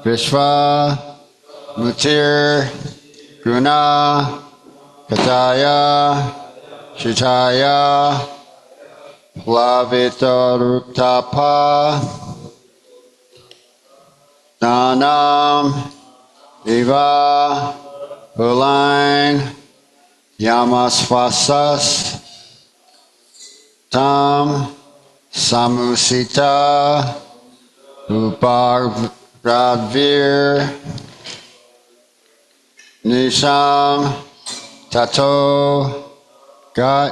Vishva Mutir Guna Kataya Shitaya Plavitorutapa Nanam Eva Pulain Yamasvasas Tam Samusita Upagradvir Nisham Tato Gat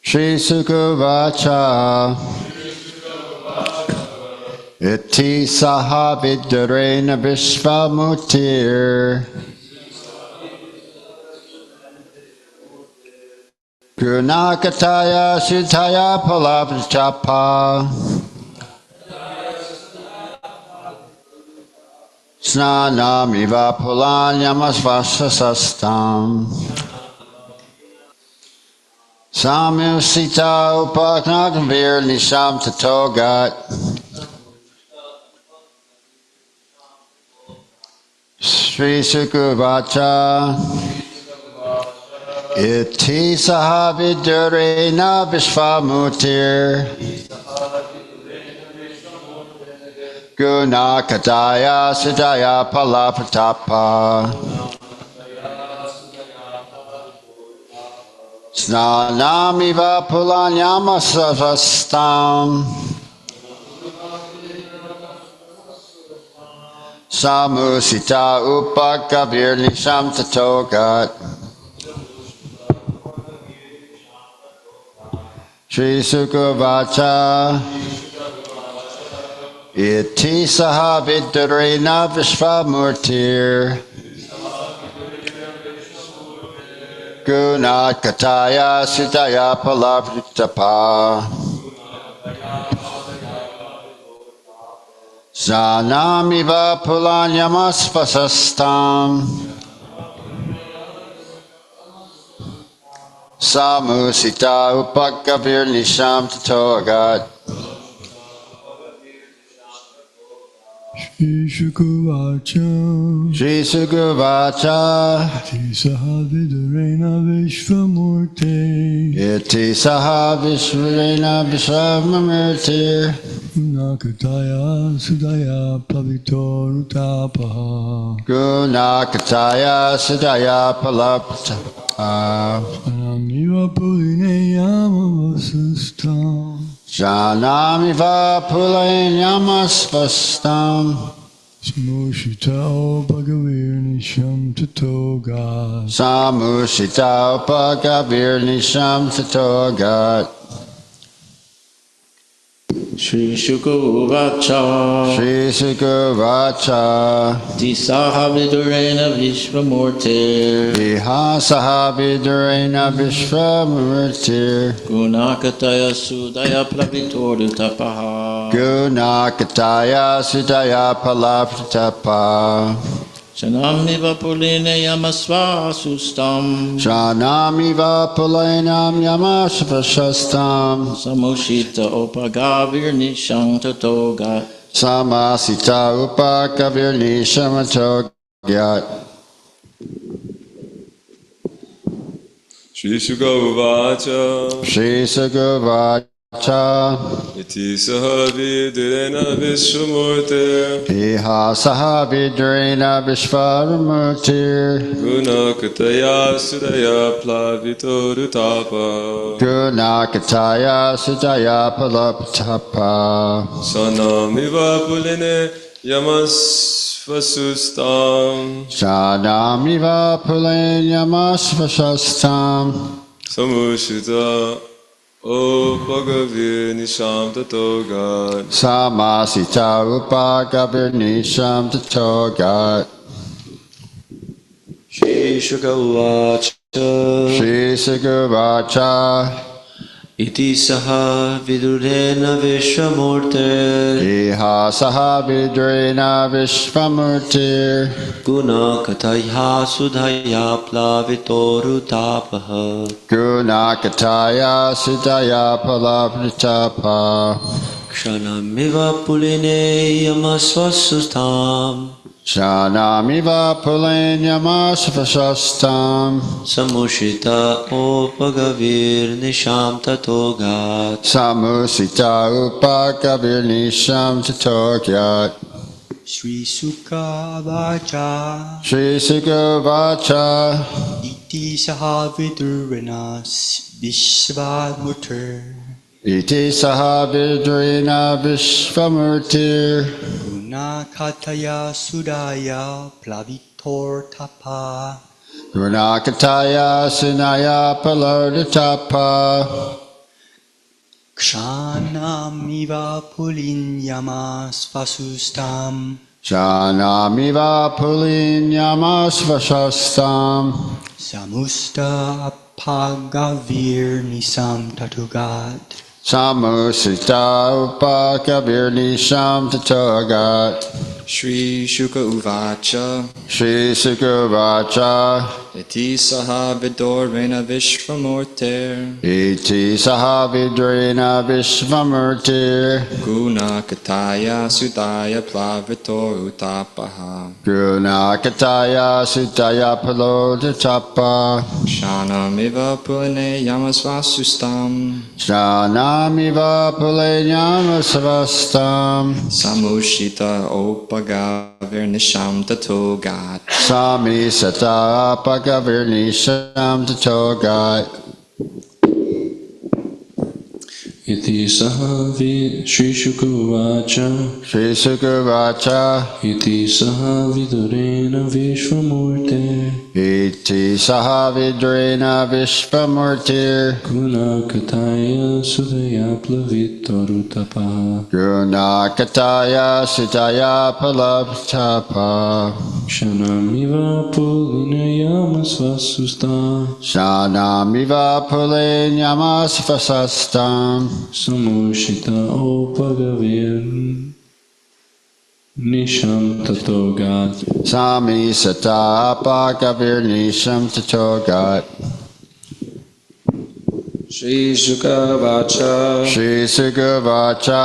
Shri Sukavacha Iti Sahavidarena Vishvamutir Gunakataya Sutaya Palapachapa Snanamiva Pulanyamasvasasastam Samusita Upaknagavir Nisham Tatogat Sri Sukavacha Iti Sahavidurena Vishvamutir Gunakataya Siddhaya Palapatapa Snanamiva Pulanyamasavastam Samusita Upakavir Nisham Tatogat Shri Sukavacha Iti Sahavidurena Vishvamurtir Gunakataya Siddhaya Palavritapa Sanamiva Pulanyamasvasastam Samusita Upakavir Nisham Tatogat Shri Sukavacha Shri Sukavacha Iti Sahavidurena Vishvamurte Iti Sahavidurena Vishvamurtir Gunakataya Sudaya Pavitorutapaha Gunakataya Siddhaya Palapatapa Anamiva Pulineyamavasastam Janamiva Pulanyamasvastam Samushita Bhagavir Nisham Tatogat Samushita Upakavir Nisham Tatogat Shri Sukavacha Shri Sukavacha Iti Sahavidurena Vishvamurtir Iha Sahavidurena Vishvamurtir Gunakataya Sudaya Plavitorutapaha Gunakataya Siddhaya Palapatapa Shanamiva Puline Yamasvasustam Shanamiva Pulenam Yamasvasastam Samushita Opagavir Nisham Tatogat Samasita Upakavir Nishamatogyat Shri Sukavacha Shri Sukavacha Iti Sahavidurena Vishvamurte Iha Sahavidurena Vishvamurtir Gunakataya Sudaya Plavitorutapa Gunakataya Siddhaya Palapatapa Sanamiva Puline Yamasvasustam Shanamiva Pulenyamasvasastam Samushita Upagavir Nisham Tatogat Samasita Upakavir Nisham Tatogat Shri Sukavacha Shri Sukavacha Iti Sahavidurena Vishvamurte Iha Sahavidurena Vishvamurtir Gunakataya Sudhaya Plavitorutapaha Gunakataya Siddhaya Palapritapa Kshanamiva puline yamasvasustam Shanamiva pulenyamasvasastam Samushita opagavir nisham tatogat Samusita upakabir nisham tatogyat Sri Sukha Vacha Shri Sukavacha Iti Saha Vidurana Vishvamurtir Iti saha vidrina vishvamurtir Guna Kataya Sudaya Plavitor Tapa Gurnakataya Sinaya Paloditapa Kshanamiva Pulinyama Svasustam Shanamiva pulinyamasvasastam Samusta Apagavir Nisam Tatugat Samusita upakabir nisham tatogat Shri Shuka Uvacha Shri Sukavacha Iti Saha Vidorena Vishvamurtir Iti saha vidrina vishvamurtir Guna Kataya Sudaya Plavitor Utapaha Gurnakataya Sudaya Paloditapa Shanamiva Puline Yamasvasustam Shanamiva pulenyamasvastam Samushita Opagavir Nisham Tatogat Sami sata apagavir nisham tatogat Iti sahavi Shri Shukuvacha Shri Sukavacha Iti sahavidurena Vishvamurte Iti sahavidrena vishvamurtir Gunakataya Sudaya Plavitorutapaha Gurnakataya Sudaya Palabtapa Kshanamiva Pulineyamasvasusta Shanamiva pulenyamasvasastam Samushita Opagavir Nisham Tatogat Sami sata apagavir nisham tatogat Shri Shuka Vacha Shri Sukavacha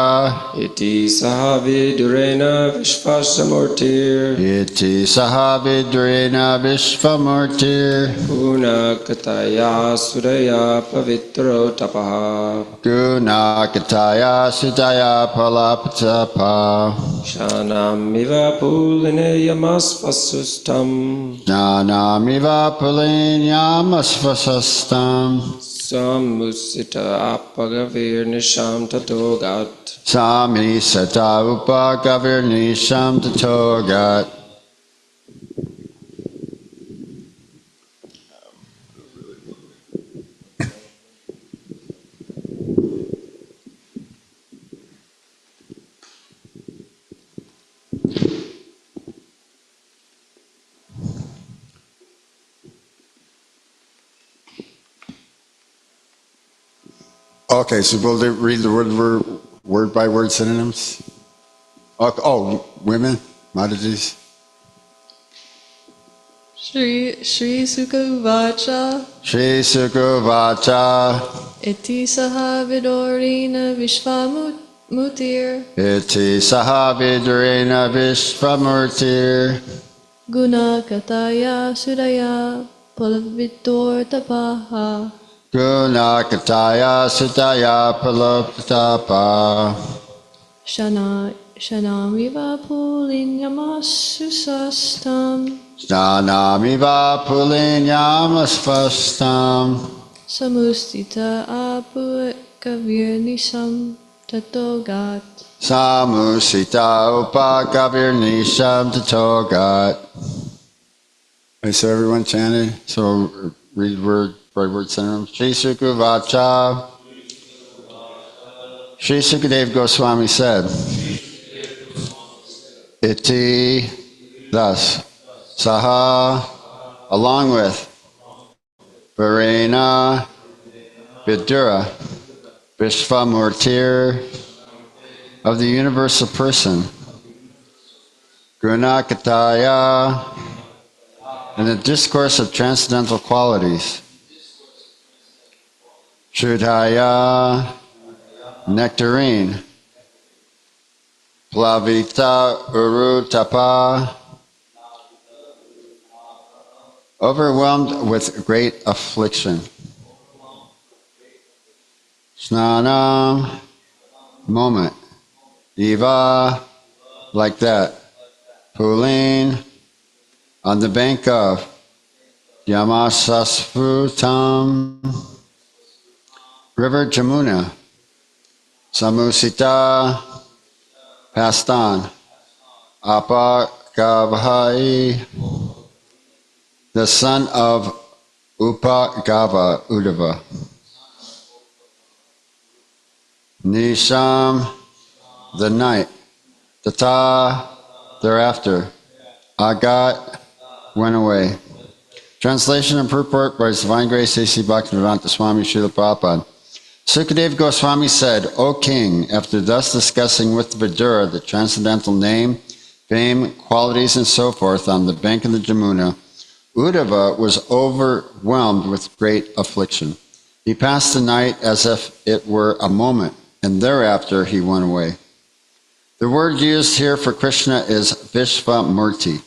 Iti Saha Vidurena Vishvasamurtir Iti sahavidrena vishvamurtir Guna Kataya Sudaya Pavitro Tapaha Gunakataya Sudaya Palapatapa Shanamiva Puline Yamasvasustam Jnanamiva pulenyamasvasastam Samusita Apagavir Nisham Tatogat Sami sata upakavir nisham tatogat Okay, so we'll read the word by word synonyms. Okay, oh, women, Mataji's. Shri Sukavacha Shri Sukavacha Iti Saha Vidorina Vishvamutir Iti sahavidrena vishvamurtir Guna Kataya Sudaya Palavitor Tapaha Gunakataya Sudaya Palapatapa Shanamiva Pulinyamasvasastam Jnanamiva pulenyamasvastam Samustita Apagavir Nisham Tatogat Samusita upakavir nisham tatogat. Okay, so everyone chanted. So read word by word synonyms. Shri Sukavacha. Shri Sukadeva Goswami said, Iti, thus, Saha, along with, Varena, Vidura, Vishvamurtir, of the universal person, Gunakataya, and the discourse of transcendental qualities, Shrudhaya, nectarine, Plavita urutapa, overwhelmed with great affliction. Snanam, moment. Eva, like that. Pulin, on the bank of Yamasasputam, River Jamuna. Samusita, passed on. Apagavai, the son of Upagava, Uddhava. Nisham, the night. Tata, thereafter. Agat, went away. Translation and purport by His Divine Grace A.C. Bhaktivedanta Swami Srila Prabhupada. Sukadeva Goswami said, O king, after thus discussing with Vidura the transcendental name, fame, qualities, and so forth on the bank of the Jamuna, Uddhava was overwhelmed with great affliction. He passed the night as if it were a moment, and thereafter he went away. The word used here for Krishna is Vishvamurti.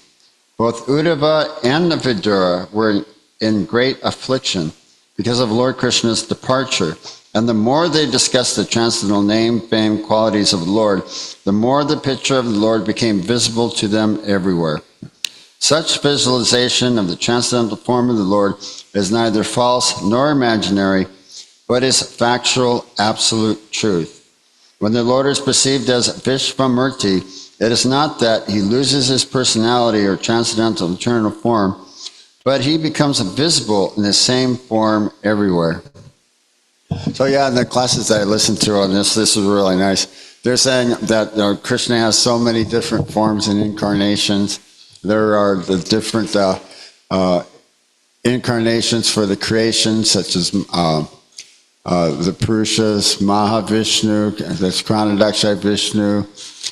Both Uddhava and the Vidura were in great affliction because of Lord Krishna's departure. And the more they discussed the transcendental name, fame, qualities of the Lord, the more the picture of the Lord became visible to them everywhere. Such visualization of the transcendental form of the Lord is neither false nor imaginary, but is factual, absolute truth. When the Lord is perceived as Vishvamurti, it is not that he loses his personality or transcendental eternal form, but he becomes visible in the same form everywhere. So yeah, in the classes that I listened to on this is really nice. They're saying that Krishna has so many different forms and incarnations. There are the different incarnations for the creation, such as the Purushas, Mahavishnu, that's Kranadakshay Vishnu,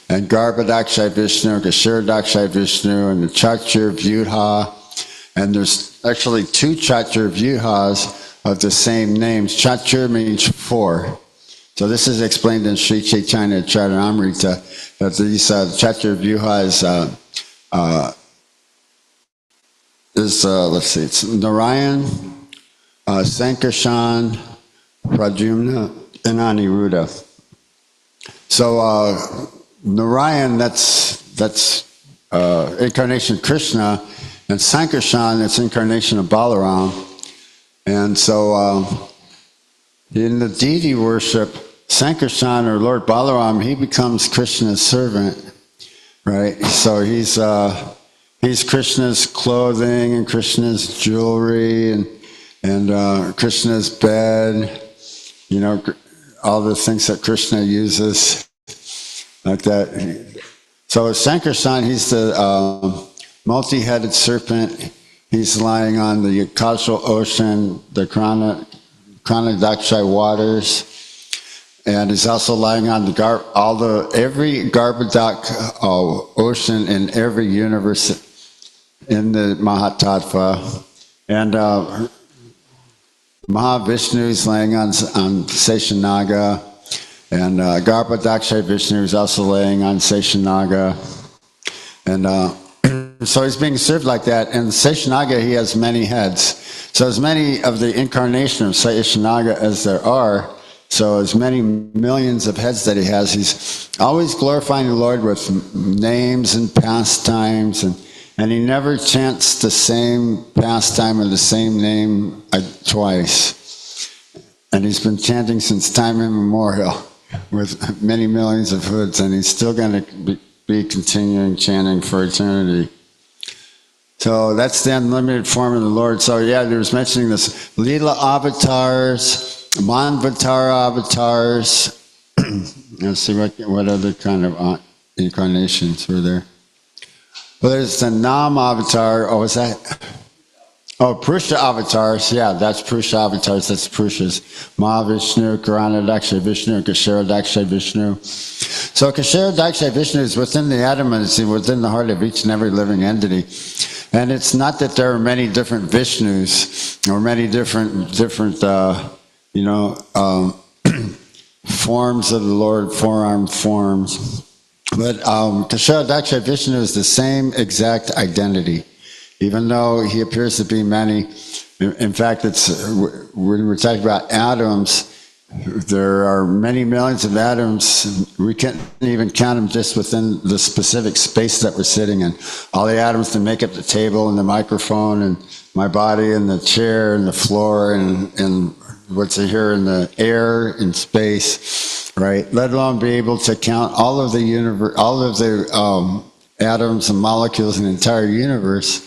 and Garbhadakshay Vishnu, Kashiradakshay Vishnu, and the Chatur Vyudha. And there's actually two Chatur Vyuhas of the same names. Chatur means four. So this is explained in Sri Chaitanya Charitamrita, that these Chatur Vyuhas let's see, it's Narayan, Sankarshan, Pradyumna, and Aniruddha. So Narayan, that's incarnation of Krishna, and Sankarshan, that's incarnation of Balaram. And so in the deity worship, Sankarshan, or Lord Balaram, he becomes Krishna's servant, right? So he's Krishna's clothing and Krishna's jewelry and Krishna's bed, you know, all the things that Krishna uses, like that. So Sankarshan, he's the multi-headed serpent. He's lying on the causal ocean, the Kranadakshay waters, and he's also lying on every Garbhodak ocean in every universe in the Mahatattva. And Mahavishnu is laying on Seshanaga, and Garbhodakshay Vishnu is also laying on Seshanaga. And so he's being served like that. And Seshanaga, he has many heads. So as many of the incarnation of Seshanaga as there are, so as many millions of heads that he has, he's always glorifying the Lord with names and pastimes, and he never chants the same pastime or the same name twice. And he's been chanting since time immemorial with many millions of hoods, and he's still going to be continuing chanting for eternity. So that's the unlimited form of the Lord. So yeah, there was mentioning this Leela avatars, Manvatara avatars. Let's see what other kind of incarnations were there. Well, there's the Nam avatar. Oh, is that? Oh, Purusha avatars. Yeah, that's Purusha avatars. That's Purushas. Mahavishnu, Karanadakshay Vishnu, Kasharadakshay Vishnu. So Kasharadakshay Vishnu is within the atom, and it's within the heart of each and every living entity. And it's not that there are many different Vishnus or many different forms of the Lord, four-armed forms. But Krishna Daksha Vishnu is the same exact identity, even though he appears to be many. In fact, it's when we're talking about atoms, there are many millions of atoms. We can't even count them just within the specific space that we're sitting in. All the atoms that make up the table and the microphone and my body and the chair and the floor and what's here in the air in space, right? Let alone be able to count all of the universe, all of the atoms and molecules in the entire universe.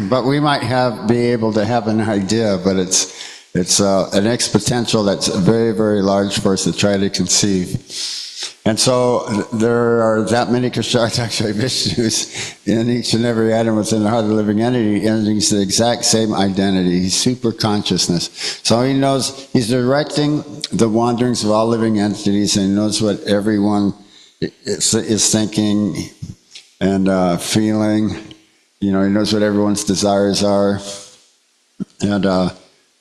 But we might be able to have an idea, but it's an exponential that's very, very large for us to try to conceive. And so there are that many Krishna Daksha Vishnus in each and every atom within the heart of the living entity, and he's the exact same identity. He's super consciousness. So he knows, he's directing the wanderings of all living entities, and he knows what everyone is thinking and feeling. You know, he knows what everyone's desires are. And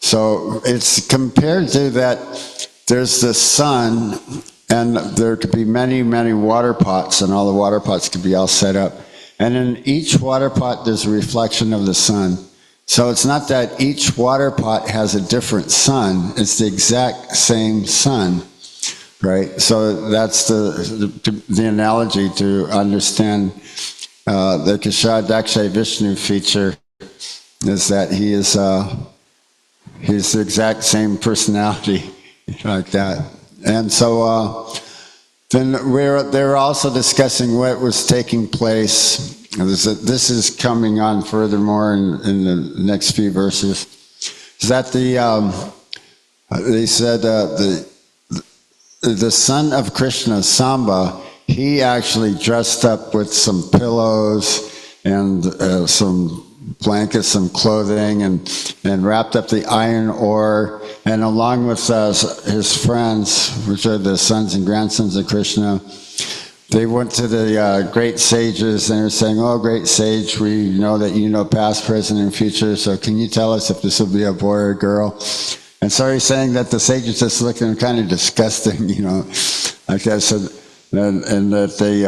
so it's compared to that there's the sun, and there could be many, many water pots, and all the water pots could be all set up. And in each water pot, there's a reflection of the sun. So it's not that each water pot has a different sun. It's the exact same sun, right? So that's the analogy to understand the Krishna Daksha Vishnu feature, is that he's the exact same personality, like that. And so then they were also discussing what was taking place. This is coming on furthermore in the next few verses. Is that they said the son of Krishna, Samba, he actually dressed up with some pillows and some blankets, some clothing, and wrapped up the iron ore, and along with his friends, which are the sons and grandsons of Krishna, they went to the great sages, and they were saying, "Oh, great sage, we know that you know past, present, and future, so can you tell us if this will be a boy or a girl?" And so he's saying that the sages just looked at him kind of disgusting, you know, like that. So, and that they,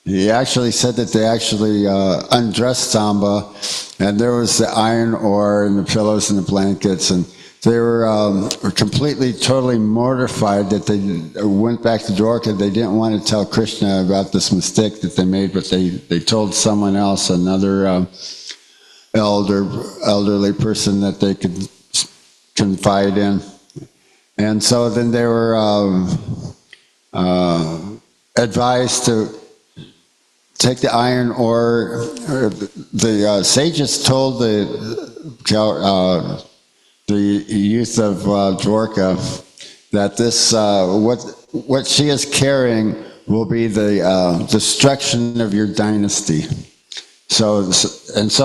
he actually said that they actually undressed Samba, and there was the iron ore and the pillows and the blankets, and they were completely, totally mortified that they went back to Dwarka. They didn't want to tell Krishna about this mistake that they made, but they told someone else, another elderly person that they could confide in. And so then they were advised to take the iron ore. The sages told the youth of Dwarka that this what she is carrying will be the destruction of your dynasty. So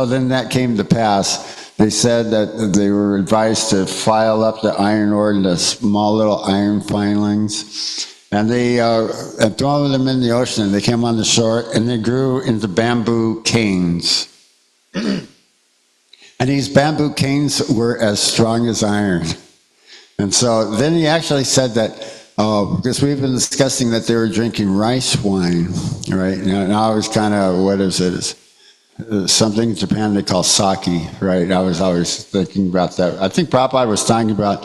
then that came to pass. They said that they were advised to file up the iron ore into small little iron filings, and they throw them in the ocean, and they came on the shore, and they grew into bamboo canes. And these bamboo canes were as strong as iron. And so then he actually said that, because we've been discussing that they were drinking rice wine, right? Now I was kind of, what is it? It's something in Japan they call sake, right? I was always thinking about that. I think Prabhupada was talking about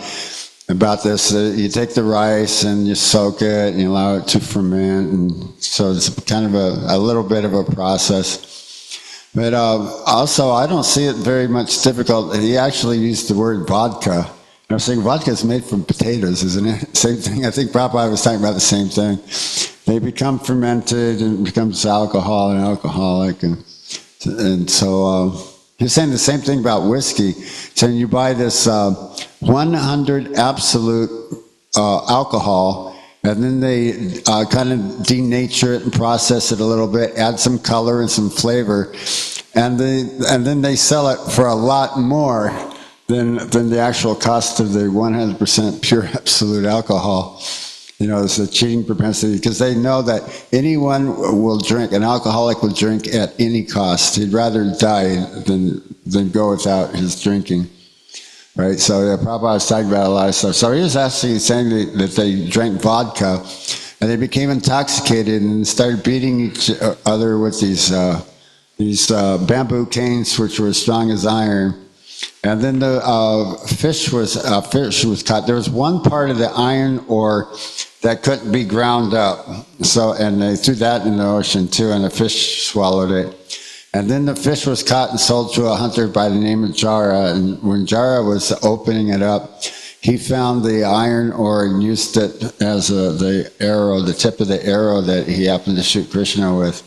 this. You take the rice and you soak it and you allow it to ferment. And so it's kind of a little bit of a process. But also, I don't see it very much difficult. He actually used the word vodka. I was saying vodka is made from potatoes, isn't it? Same thing. I think Prabhupada was talking about the same thing. They become fermented and becomes alcohol and alcoholic. And so he's saying the same thing about whiskey. Saying you buy this 100 absolute alcohol, and then they kind of denature it and process it a little bit, add some color and some flavor, and then they sell it for a lot more than the actual cost of the 100% pure absolute alcohol. You know, it's a cheating propensity, because they know that anyone will drink, an alcoholic will drink at any cost. He'd rather die than go without his drinking. Right, so Prabhupada was talking about a lot of stuff. So he was actually saying that they drank vodka, and they became intoxicated and started beating each other with these bamboo canes, which were as strong as iron. And then the fish was caught. There was one part of the iron ore that couldn't be ground up. So, and they threw that in the ocean too, and the fish swallowed it. And then the fish was caught and sold to a hunter by the name of Jara. And when Jara was opening it up, he found the iron ore and used it as the arrow, the tip of the arrow that he happened to shoot Krishna with.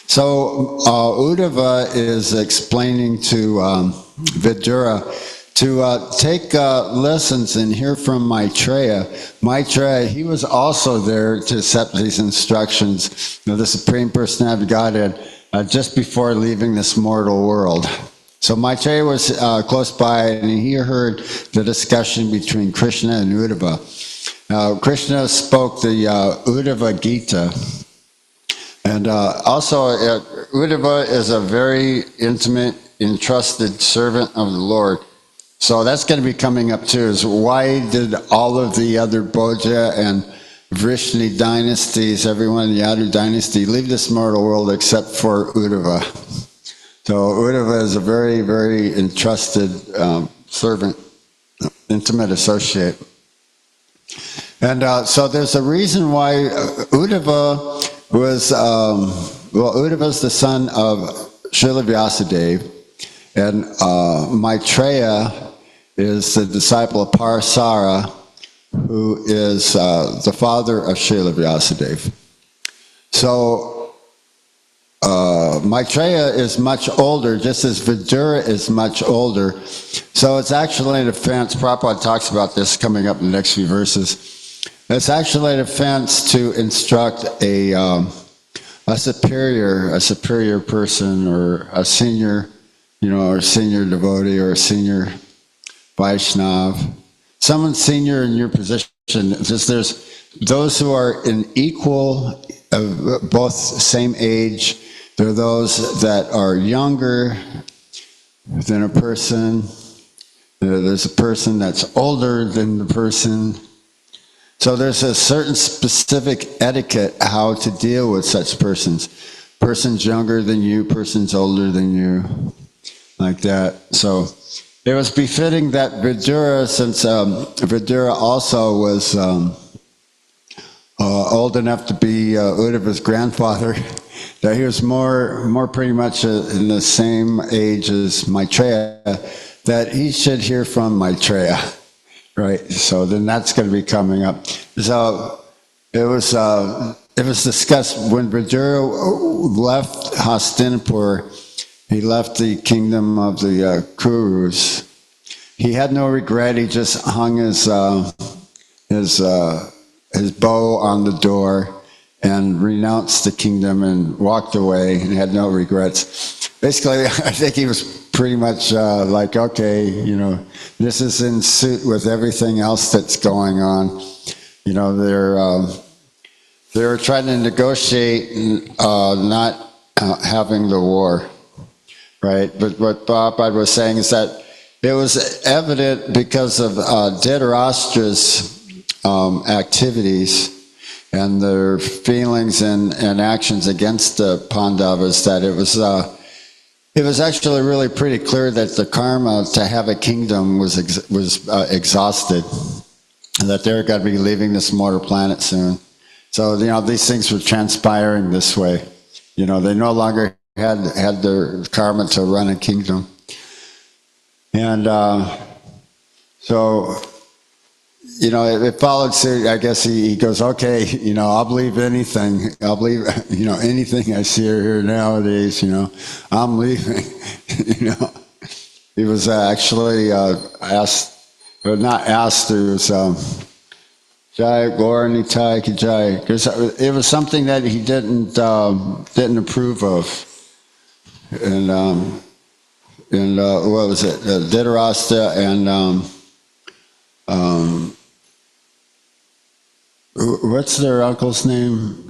So Uddhava is explaining to Vidura to take lessons and hear from Maitreya. Maitreya, he was also there to accept these instructions of the Supreme Personality of Godhead just before leaving this mortal world. So Maitreya was close by, and he heard the discussion between Krishna and Uddhava. Krishna spoke the Uddhava Gita. And also, Uddhava is a very intimate, entrusted servant of the Lord. So that's going to be coming up too, is why did all of the other Bhoja and Vrishni dynasties, everyone in the Yadu dynasty, leave this mortal world except for Uddhava? So Uddhava is a very, very entrusted servant, intimate associate. And so there's a reason why Uddhava was, Uddhava's the son of Srila Vyasadeva, and Maitreya is the disciple of Parasara, who is the father of Srila Vyasadeva. So Maitreya is much older, just as Vidura is much older. So it's actually an offense. Prabhupada talks about this coming up in the next few verses. It's actually an offense to instruct a superior person, or a senior, or a senior devotee, or a senior Vaishnav. Someone senior in your position. There's those who are in equal, both same age. There are those that are younger than a person. There's a person that's older than the person. So there's a certain specific etiquette how to deal with such persons. Person's younger than you, person's older than you, like that. So it was befitting that Vidura, since Vidura also was old enough to be Uddhava's grandfather, that he was more pretty much in the same age as Maitreya, that he should hear from Maitreya. Right, so then that's going to be coming up. So it was discussed when Vidura left Hastinapur. He left the kingdom of the Kurus. He had no regret. He just hung his bow on the door and renounced the kingdom and walked away and had no regrets. Basically, I think he was pretty much like, okay, this is in suit with everything else that's going on. They're trying to negotiate not having the war, right? But what Prabhupada was saying is that it was evident because of Dhritarashtra's activities and their feelings and actions against the Pandavas that it was actually really pretty clear that the karma to have a kingdom was exhausted, and that they're going to be leaving this mortal planet soon. So these things were transpiring this way. They no longer had their karma to run a kingdom, and so it followed suit. I guess he goes, okay, I'll believe anything. I'll believe, anything I see here nowadays, I'm leaving, He was actually asked, or not asked, it was, Jai Gauranitai Ki Jai, because it was something that he didn't approve of. And what was it? Dhritarashtra and, what's their uncle's name?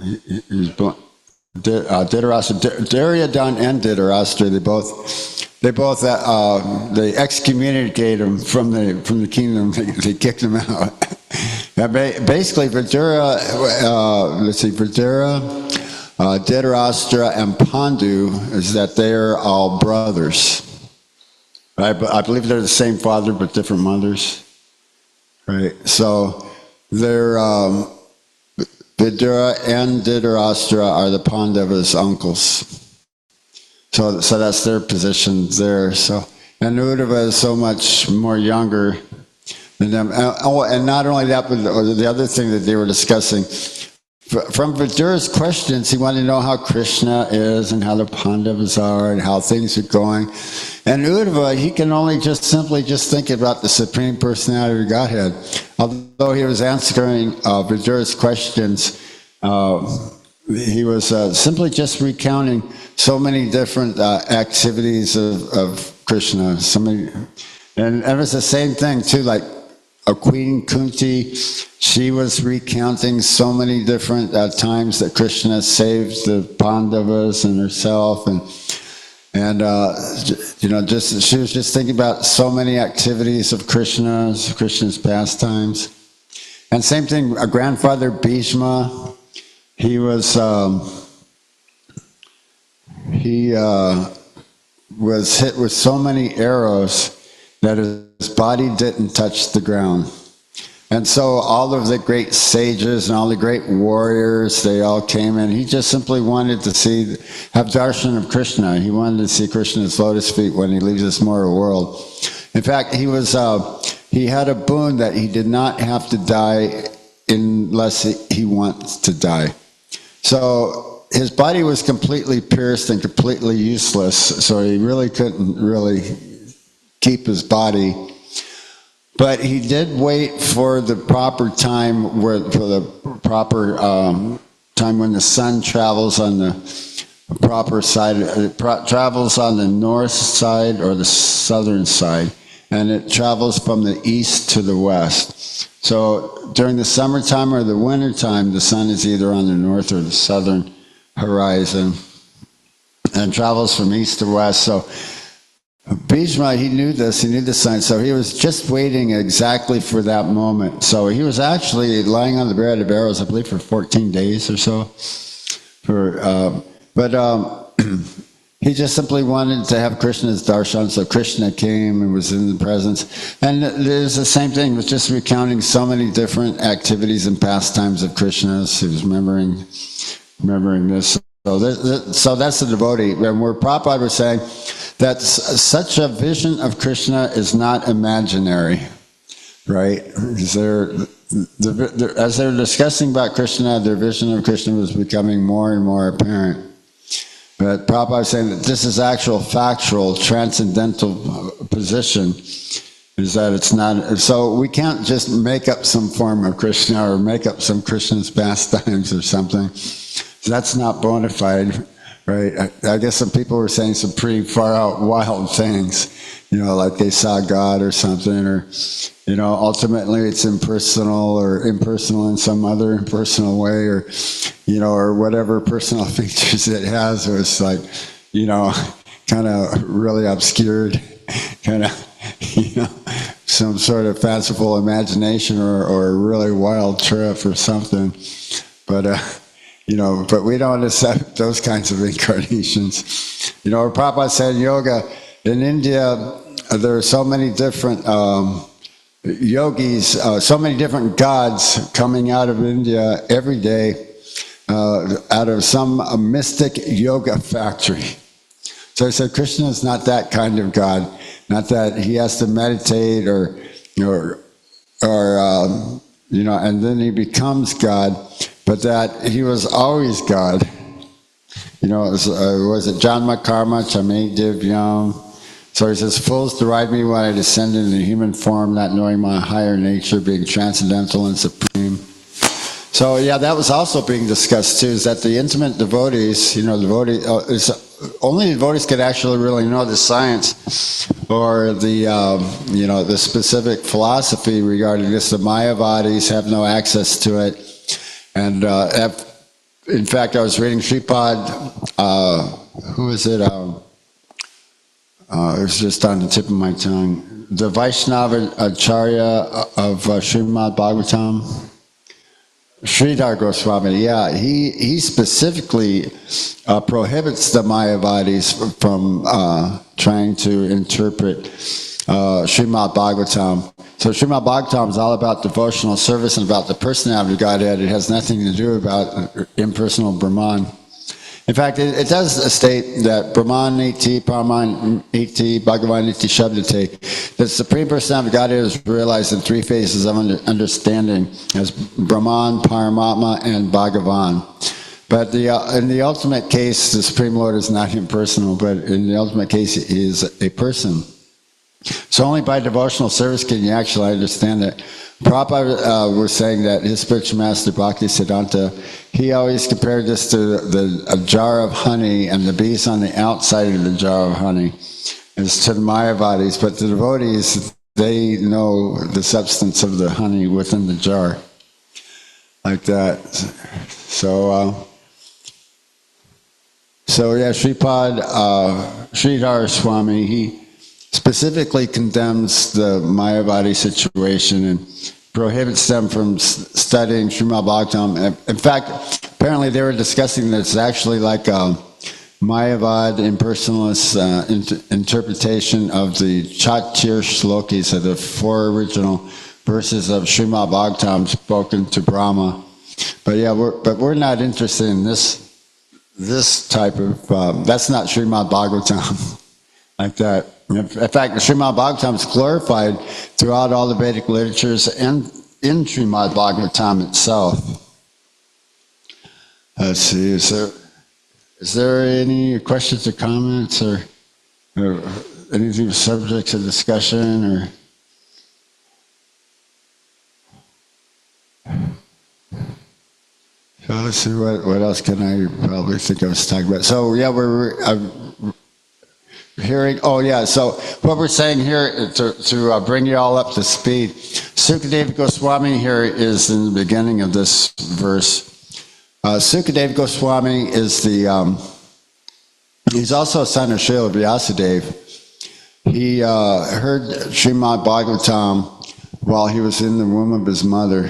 Dhritarashtra, Duryodhana and Dhritarashtra. They excommunicated him from the kingdom. They kicked him out, Yeah, basically, Vidura, Dhritarashtra, and Pandu is that they're all brothers. Right? I believe they're the same father but different mothers. Right? So they're Vidura and Dhritarashtra are the Pandavas' uncles. So that's their position there. So and Uddhava is so much more younger than them. And not only that, but the other thing that they were discussing. From Vidura's questions, he wanted to know how Krishna is and how the Pandavas are and how things are going. And Uddhava, he can only simply think about the Supreme Personality of Godhead. Although he was answering Vidura's questions, he was simply just recounting so many different activities of Krishna. And it was the same thing too, like Queen Kunti, she was recounting so many different times that Krishna saved the Pandavas and herself, and she was just thinking about so many activities of Krishna's pastimes. And same thing, a grandfather Bhishma, he was hit with so many arrows that his body didn't touch the ground. And so all of the great sages and all the great warriors, they all came in. He just simply wanted to have darshan of Krishna. He wanted to see Krishna's lotus feet when he leaves this mortal world. In fact, he had a boon that he did not have to die unless he wants to die. So his body was completely pierced and completely useless, so he really couldn't keep his body. But he did wait for the proper time, when the sun travels on the proper side. It travels on the north side or the southern side, and it travels from the east to the west. So during the summertime or the wintertime, the sun is either on the north or the southern horizon, and travels from east to west. So Bhishma, he knew the sign, so he was just waiting exactly for that moment. So he was actually lying on the bed of arrows, I believe, for 14 days or so. He just simply wanted to have Krishna's darshan, so Krishna came and was in the presence. And there's the same thing, he was just recounting so many different activities and pastimes of Krishna's. He was remembering this. So that's the devotee. And where Prabhupada was saying that such a vision of Krishna is not imaginary, right? As they're discussing about Krishna, their vision of Krishna was becoming more and more apparent. But Prabhupada is saying that this is actual factual, transcendental position, is that it's not, so we can't just make up some form of Krishna or make up some Krishna's pastimes or something. That's not bona fide, right? I guess some people were saying some pretty far out wild things, like they saw God or something, or, ultimately it's impersonal in some other impersonal way, or, or whatever personal features it has, or it's like, kind of really obscured, kind of, some sort of fanciful imagination or a really wild trip or something. But we don't accept those kinds of incarnations. Prabhupada said in yoga, in India, there are so many different yogis, so many different gods coming out of India every day, out of some mystic yoga factory. So I said, Krishna is not that kind of God, not that he has to meditate or and then he becomes God, but that he was always God. Was it Janma Karma Chame Divyam? So he says, fools deride me when I descend into human form, not knowing my higher nature, being transcendental and supreme. So yeah, that was also being discussed too, is that the intimate devotees, only devotees could actually really know the science or the specific philosophy regarding this. The Mayavadis have no access to it. And in fact, I was reading Sripad, who is it? It was just on the tip of my tongue. The Vaishnava Acharya of Srimad Bhagavatam. Sridhar Goswami, yeah, he specifically prohibits the Mayavadis from trying to interpret Srimad Bhagavatam. So Srimad Bhagavatam is all about devotional service and about the personality of Godhead. It has nothing to do about impersonal Brahman. In fact, it does state that Brahman Iti, Paraman Iti, Bhagavan Iti Shabdate, the Supreme Personality of Godhead is realized in three phases of understanding as Brahman, Paramatma, and Bhagavan. But in the ultimate case, the Supreme Lord is not impersonal, but in the ultimate case, he is a person. So only by devotional service can you actually understand it. Prabhupada was saying that his spiritual master, Bhakti Siddhanta, he always compared this to a jar of honey and the bees on the outside of the jar of honey as to the Mayavadis. But the devotees, they know the substance of the honey within the jar. Like that. So yeah, Sridhar Swami, he specifically condemns the Mayavadi situation and prohibits them from studying Srimad Bhagavatam. In fact, apparently they were discussing that it's actually like a Mayavad impersonalist interpretation of the Chatir Shlokis, of the four original verses of Srimad Bhagavatam spoken to Brahma. But yeah, we're not interested in this type of, that's not Srimad Bhagavatam like that. In fact, the Srimad Bhagavatam is glorified throughout all the Vedic literatures and in Srimad Bhagavatam itself. Let's see, is there any questions or comments or anything, subjects of discussion or? So let's see, what else can I probably think I was talking about? So yeah, we're hearing, oh yeah, so what we're saying here to bring you all up to speed, Sukadeva Goswami here is in the beginning of this verse. Sukadeva Goswami is he's also a son of Srila Vyasadeva. He heard Srimad Bhagavatam while he was in the womb of his mother.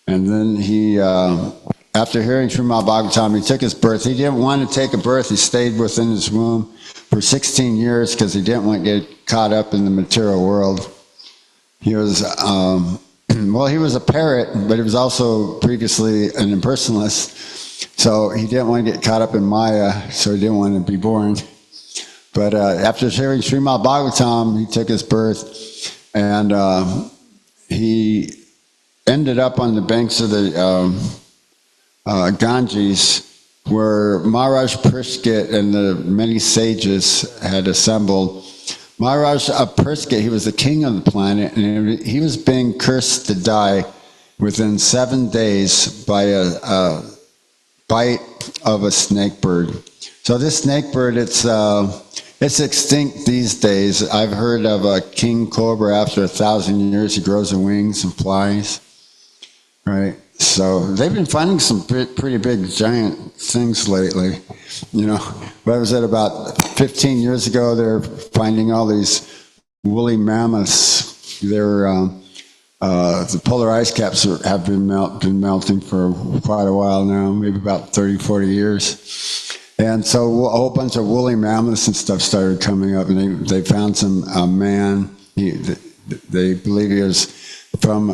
And then he, after hearing Srimad Bhagavatam, he took his birth. He didn't want to take a birth. He stayed within his womb for 16 years because he didn't want to get caught up in the material world. He was, he was a parrot, but he was also previously an impersonalist. So he didn't want to get caught up in Maya, so he didn't want to be born. But after hearing Srimad Bhagavatam, he took his birth, and he ended up on the banks of the Ganges, where Maharaj Prishkit and the many sages had assembled. Maharaj Prishkit, he was the king of the planet, and he was being cursed to die within 7 days by a bite of a snake bird. So this snake bird, it's extinct these days. I've heard of a king cobra. After 1,000 years, he grows the wings and flies. Right? So they've been finding some pretty big, giant things lately. You know, what was it, about 15 years ago, they're finding all these woolly mammoths. The polar ice caps have been melting for quite a while now, maybe about 30, 40 years. And so a whole bunch of woolly mammoths and stuff started coming up, and they found a man. They believe he was from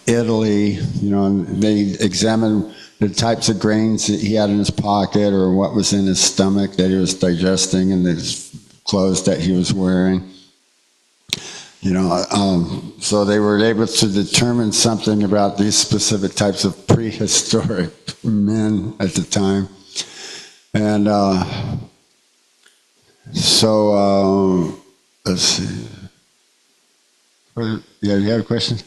Italy, you know, and they examined the types of grains that he had in his pocket or what was in his stomach that he was digesting and his clothes that he was wearing. You know, so they were able to determine something about these specific types of prehistoric men at the time. And let's see. Yeah, you have a question?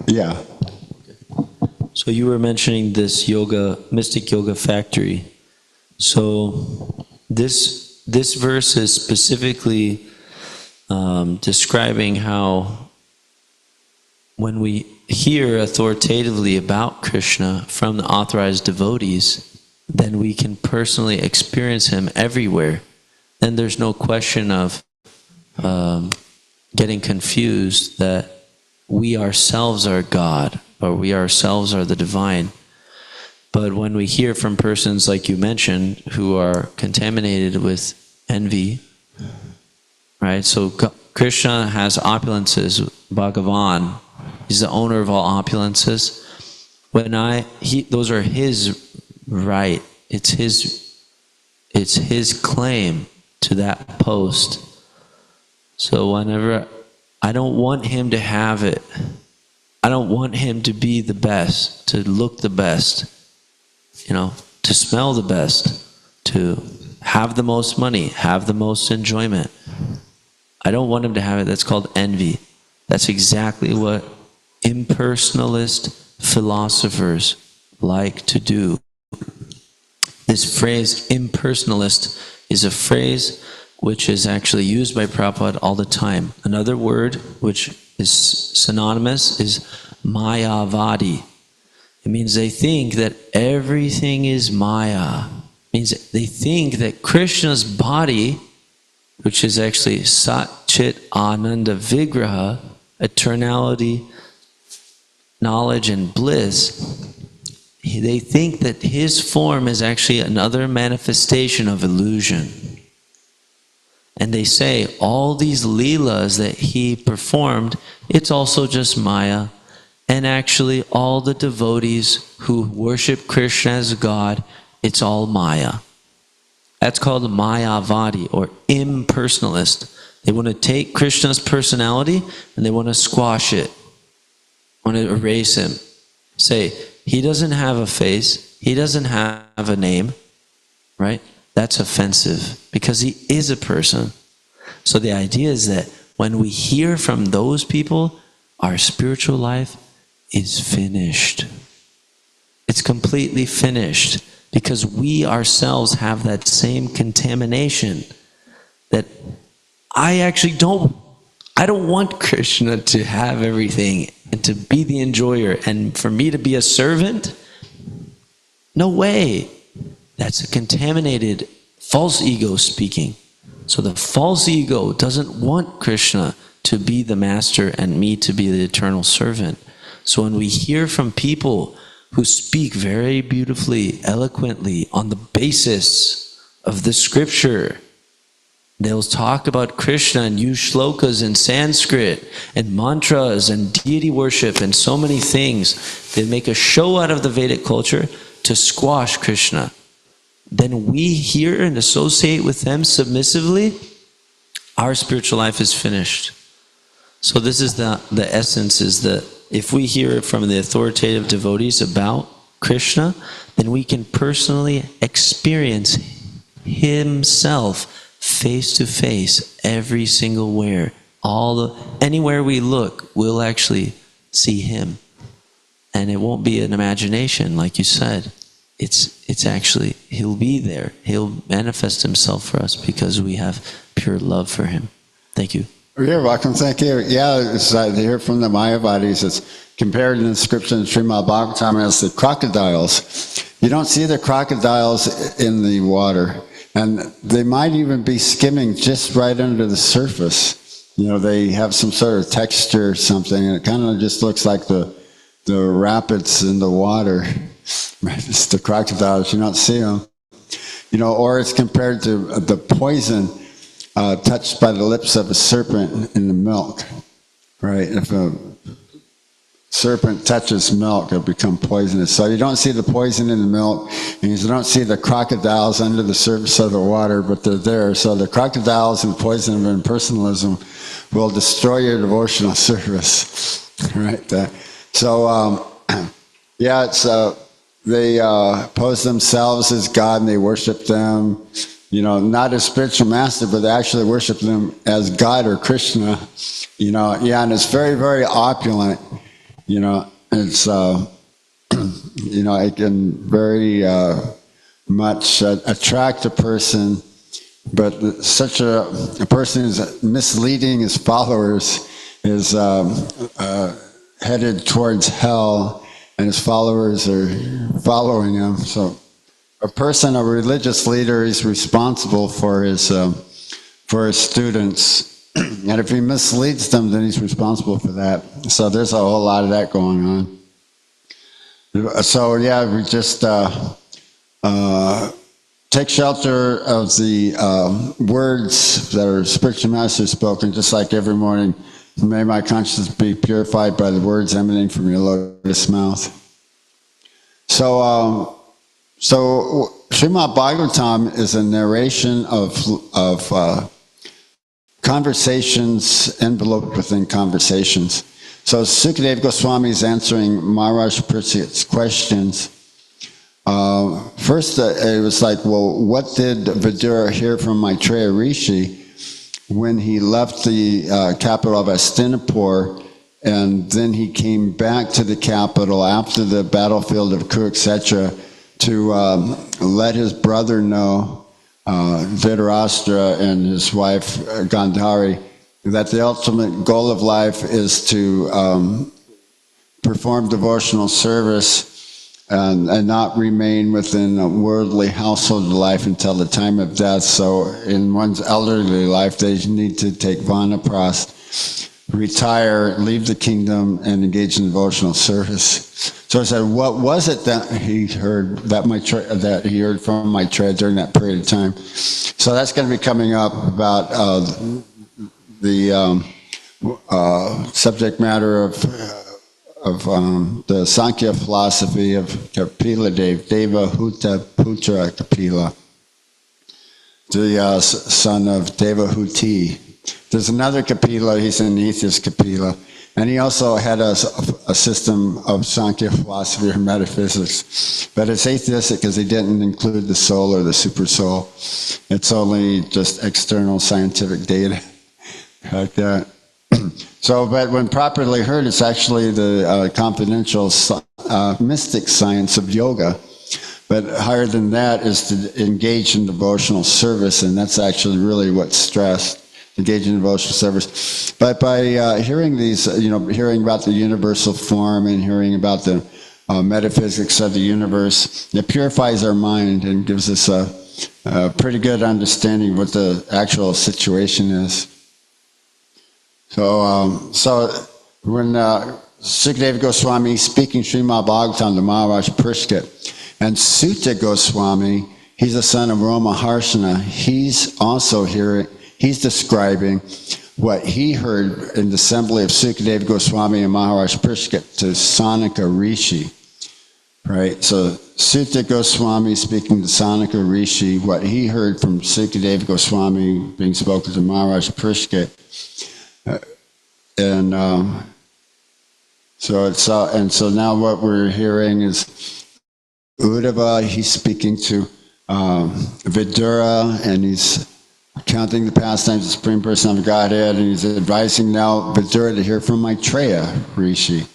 Yeah. So you were mentioning this mystic yoga factory. So this verse is specifically describing how when we hear authoritatively about Krishna from the authorized devotees, then we can personally experience him everywhere. Then there's no question of getting confused that we ourselves are God, or we ourselves are the divine. But when we hear from persons like you mentioned, who are contaminated with envy, right? So Krishna has opulences, Bhagavan, he's the owner of all opulences. Those are his right. It's his claim to that post. So whenever I don't want him to have it, I don't want him to be the best, to look the best, to smell the best, to have the most money, have the most enjoyment. I don't want him to have it. That's called envy. That's exactly what impersonalist philosophers like to do. This phrase, impersonalist, is a phrase which is actually used by Prabhupada all the time. Another word which is synonymous is Mayavadi. It means they think that everything is Maya. It means they think that Krishna's body, which is actually Sat Chit Ananda Vigraha, eternality, knowledge and bliss, they think that his form is actually another manifestation of illusion. And they say all these leelas that he performed, it's also just Maya. And actually all the devotees who worship Krishna as God, it's all Maya. That's called Mayavadi, or impersonalist. They want to take Krishna's personality and they want to squash it, want to erase him. Say, he doesn't have a face, he doesn't have a name, right? That's offensive because he is a person. So the idea is that when we hear from those people, our spiritual life is finished. It's completely finished because we ourselves have that same contamination that I don't want Krishna to have everything and to be the enjoyer, and for me to be a servant? No way. That's a contaminated false ego speaking. So the false ego doesn't want Krishna to be the master and me to be the eternal servant. So when we hear from people who speak very beautifully, eloquently, on the basis of the scripture, they'll talk about Krishna and use shlokas in Sanskrit and mantras and deity worship and so many things. They make a show out of the Vedic culture to squash Krishna. Then we hear and associate with them submissively, our spiritual life is finished. So this is the essence, is that if we hear from the authoritative devotees about Krishna, then we can personally experience himself face to face, every single where. Anywhere we look, we'll actually see him. And it won't be an imagination, like you said. It's actually, he'll be there. He'll manifest himself for us because we have pure love for him. Thank you. You're welcome. Thank you. Yeah, it's to hear from the Mayavadis. It's compared in the scripture in Srimad Bhagavatam as the crocodiles. You don't see the crocodiles in the water, and they might even be skimming just right under the surface. They have some sort of texture or something, and it kind of just looks like the rapids in the water. It's the crocodiles. You don't see them. Or it's compared to the poison touched by the lips of a serpent in the milk, right? If a serpent touches milk, it'll become poisonous. So you don't see the poison in the milk, and you don't see the crocodiles under the surface of the water, but they're there. So the crocodiles and poison of impersonalism will destroy your devotional service, right? So, yeah, it's they pose themselves as God and they worship them. Not as spiritual master, but they actually worship them as God or Krishna. And it's very, very opulent. It's it can very much attract a person, but such a person is misleading his followers, is headed towards hell, and his followers are following him. So a religious leader is responsible for his students, And if he misleads them, then he's responsible for that. So there's a whole lot of that going on. So yeah, we just take shelter of the words that are spiritual masters spoken, just like every morning. May my consciousness be purified by the words emanating from your lotus mouth. So Srimad Bhagavatam is a narration of conversations enveloped within conversations. So Sukadeva Goswami is answering Maharaj Parikshit's questions. First, it was like, well, what did Vidura hear from Maitreya Rishi when he left the capital of Hastinapur, and then he came back to the capital after the battlefield of Kurukshetra to let his brother know, Dhritarashtra and his wife Gandhari, that the ultimate goal of life is to perform devotional service and not remain within a worldly household life until the time of death. So in one's elderly life, they need to take vanaprastha, retire, leave the kingdom, and engage in devotional service. So I said, what was it that he heard that he heard from Maitreya during that period of time? So that's going to be coming up about the subject matter of the Sankhya philosophy of Kapila Deva Huta Putra Kapila, the son of Devahuti. There's another Kapila, he's an atheist Kapila, and he also had a system of Sankhya philosophy or metaphysics, but it's atheistic because he didn't include the soul or the super soul. It's only just external scientific data like that. So, but when properly heard, it's actually the confidential mystic science of yoga. But higher than that is to engage in devotional service, and that's actually really what's stressed, engage in devotional service. But by hearing these, hearing about the universal form and hearing about the metaphysics of the universe, it purifies our mind and gives us a pretty good understanding of what the actual situation is. So when Sukadeva Goswami is speaking Srimad Bhagavatam to Maharaj Parikshit, and Sutta Goswami, he's the son of Rama Harshana, he's also he's describing what he heard in the assembly of Sukadeva Goswami and Maharaj Parikshit to Sanaka Rishi. Right? So Sutta Goswami speaking to Sanaka Rishi, what he heard from Sukadeva Goswami being spoken to Maharaj Parikshit. So now what we're hearing is Uddhava, he's speaking to Vidura, and he's counting the pastimes of the Supreme Person of Godhead, and he's advising now Vidura to hear from Maitreya Rishi.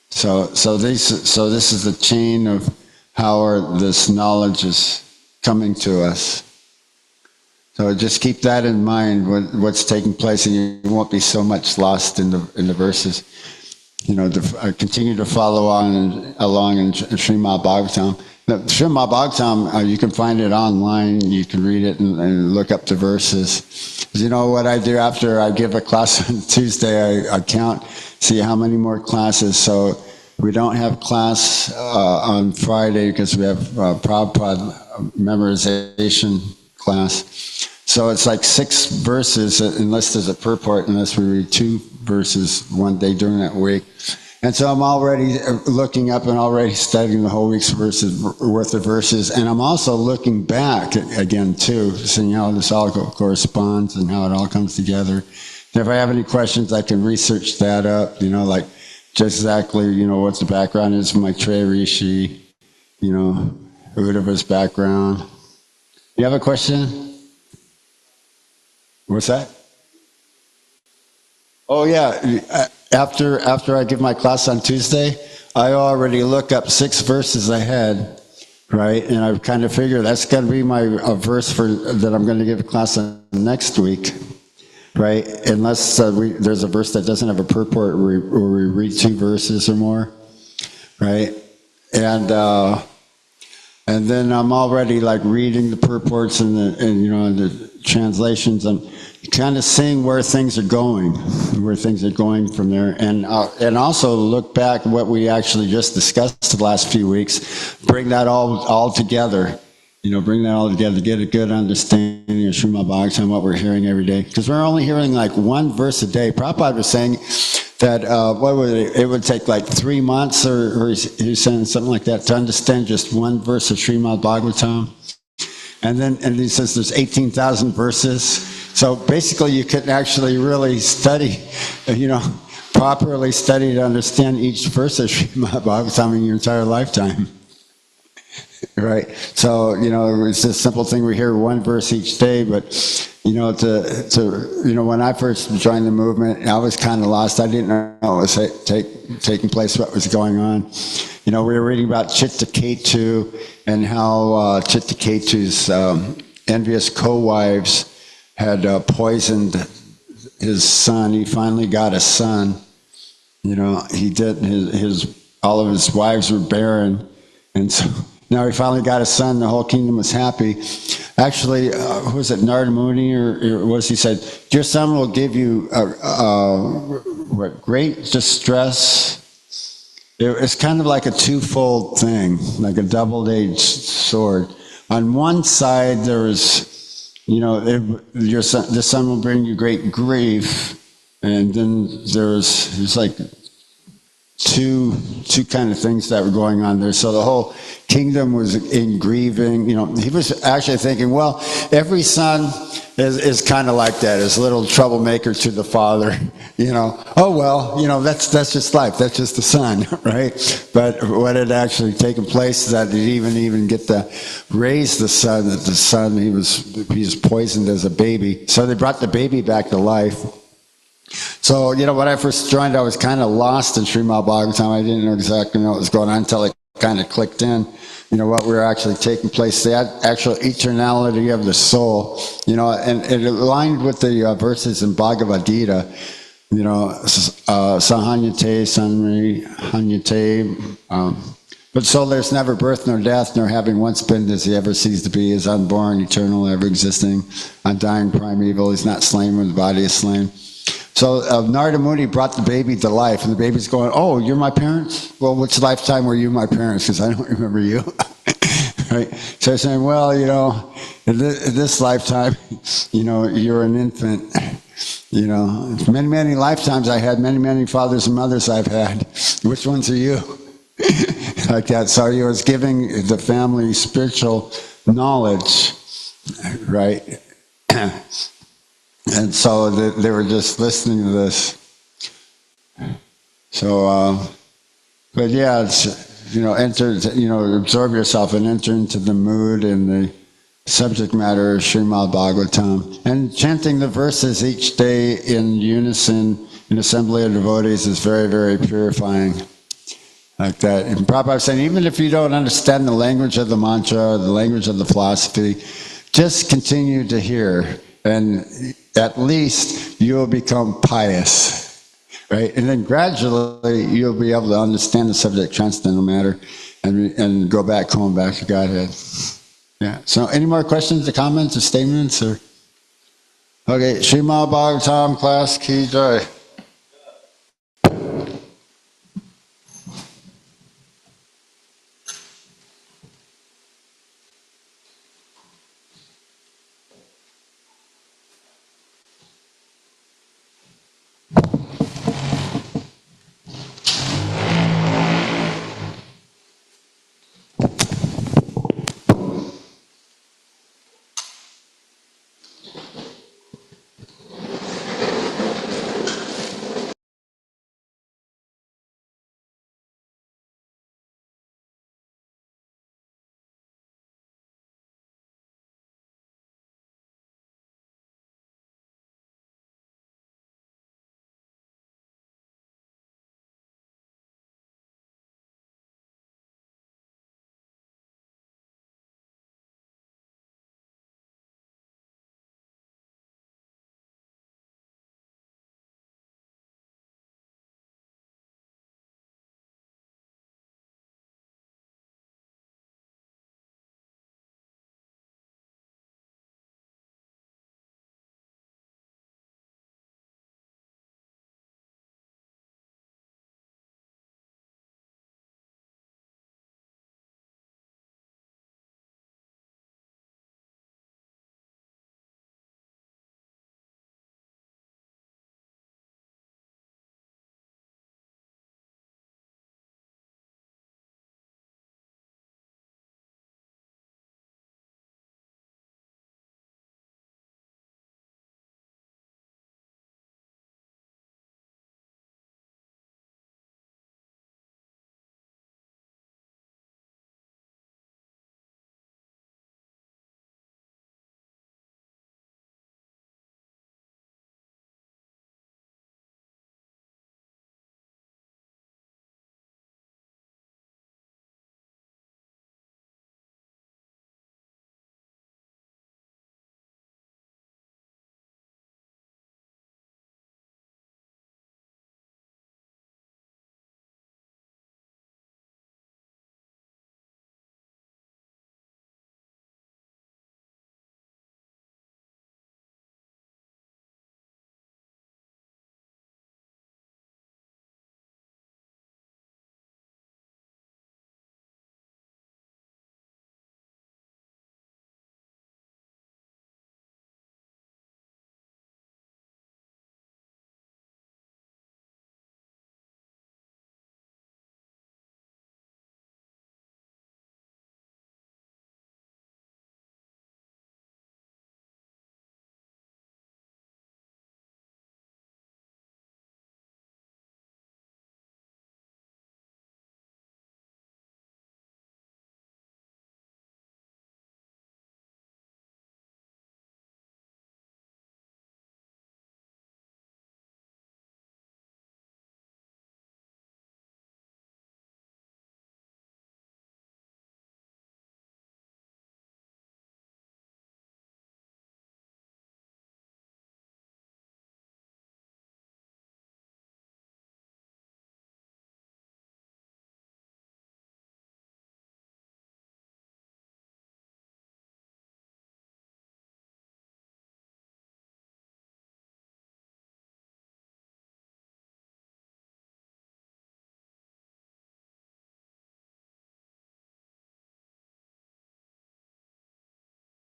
So this is the chain of how this knowledge is coming to us. So just keep that in mind, what's taking place, and you won't be so much lost in the verses. Continue to follow along in Srimad Bhagavatam. Srimad Bhagavatam, you can find it online. You can read it and look up the verses. What I do after I give a class on Tuesday, I count, see how many more classes. So we don't have class on Friday because we have Prabhupada memorization class. So it's like 6 verses, unless there's a purport, unless we read 2 verses one day during that week. And so I'm already looking up and already studying the whole week's worth of verses. And I'm also looking back again, too, seeing how this all corresponds and how it all comes together. And if I have any questions, I can research that up, like just exactly, what the background is of Maitreya Rishi, Uddhava's background. You have a question? What's that? Oh yeah, after I give my class on Tuesday, I already look up 6 verses ahead, right? And I kind of figure that's going to be my verse that I'm going to give a class on next week, right? Unless there's a verse that doesn't have a purport where we read 2 verses or more, right? And And then I'm already like reading the purports and the translations and kind of seeing where things are going from there, and also look back what we actually just discussed the last few weeks, bring that all together, bring that all together, get a good understanding of Srimad Bhagavatam, what we're hearing every day, because we're only hearing like one verse a day. Prabhupada was saying that it would take like 3 months, or he's saying something like that, to understand just one verse of Srimad Bhagavatam. And he says there's 18,000 verses. So basically you couldn't actually really study, properly study to understand each verse of Srimad Bhagavatam in your entire lifetime. Right? So, it's this simple thing. We hear one verse each day, but, when I first joined the movement, I was kind of lost. I didn't know what was taking place, what was going on. We were reading about Chittaketu and how Chittaketu's envious co-wives had poisoned his son. He finally got a son. He did. All of his wives were barren, and so now he finally got a son. The whole kingdom was happy. Actually, who was it, Narada Muni, or was he said, your son will give you great distress. It's kind of like a twofold thing, like a double-edged sword. On one side, there is, the son will bring you great grief, and then there's like two kind of things that were going on there. So the whole kingdom was in grieving. He was actually thinking, well, every son is kind of like that, is a little troublemaker to the father. Oh well, that's just life. That's just the son, right? But what had actually taken place is that he didn't even get to raise the son. That the son he was poisoned as a baby. So they brought the baby back to life. So, when I first joined, I was kind of lost in Srimad Bhagavatam. I didn't know exactly what was going on until it kind of clicked in, what were actually taking place, the actual eternality of the soul, and it aligned with the verses in Bhagavad Gita, Sahanyate, Sanrihanyate, but so there's never birth nor death, nor having once been does he ever cease to be, is unborn, eternal, ever existing, undying, primeval, he's not slain when the body is slain. So Narada Muni brought the baby to life, and the baby's going, oh, you're my parents? Well, which lifetime were you my parents? Because I don't remember you. Right? So he's saying, well, in this lifetime, you're an infant. Many, many lifetimes I had, many, many fathers and mothers I've had. Which ones are you? Like that. So he was giving the family spiritual knowledge, right? And so they were just listening to this. So, but yeah, it's, absorb yourself and enter into the mood and the subject matter of Srimad Bhagavatam. And chanting the verses each day in unison in assembly of devotees is very, very purifying. Like that. And Prabhupada was saying, even if you don't understand the language of the mantra, the language of the philosophy, just continue to hear. And at least you'll become pious, right? And then gradually you'll be able to understand the subject transcendental matter and go back home, back to Godhead. Yeah. So any more questions or comments or statements? Okay, Srimad Bhagavatam class, ki jai.